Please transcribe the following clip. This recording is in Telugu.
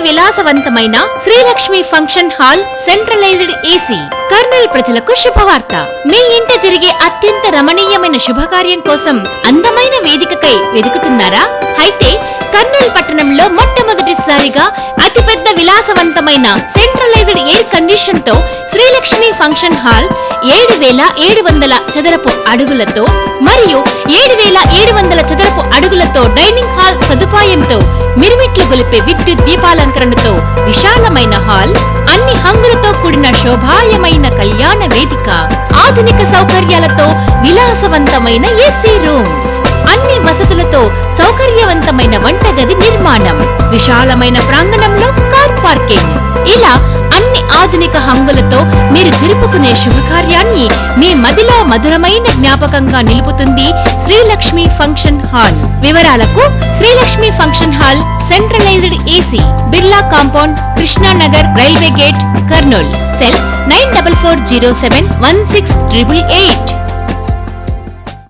విలాసవంతమైన Srilakshmi function hall centralised AC. Kurnool ప్రజలకు శుభవార్త. మీ ఇంట జరిగే అత్యంత రమణీయమైన శుభకార్యం కోసం అందమైన వేదికకై వెతుకుతున్నారా? అయితే కర్నూలు పట్టణంలో మొట్టమొదటిసారిగా అతిపెద్ద విలాసవంతమైన సెంట్రలైజ్డ్ ఎయిర్ కండిషన్ తో శ్రీలక్ష్మి ఫంక్షన్ హాల్ 7,700 చదరపు అడుగులతో మరియు 7,700 చదరపు అడుగులతో డైనింగ్ హాల్ సదుపాయంతో మిరుమిట్లు గొలిపే విద్యుత్ దీపాలంకరణతో విశాలమైన హాల్, అన్ని హంగులతో కూడిన శోభాయమైన కళ్యాణ వేదిక, ఆధునిక సౌకర్యాలతో విలాసవంతమైన ఏసీ రూమ్స్, అన్ని వసతులతో సౌకర్యవంతమైన వంటగది నిర్మాణం, విశాలమైన ప్రాంగణంలో కార్ పార్కింగ్, ఇలా అన్ని ఆధునిక హంగులతో మీరు జరుపుకునే శుభకార్యాన్ని మీ మదిలో మధురమైన జ్ఞాపకంగా నిలుపుతుంది శ్రీలక్ష్మి ఫంక్షన్ హాల్. వివరాలకు Srilakshmi function hall centralised AC, Birla compound, Krishnanagar, railway gate, Kurnool. Cell 9440716888.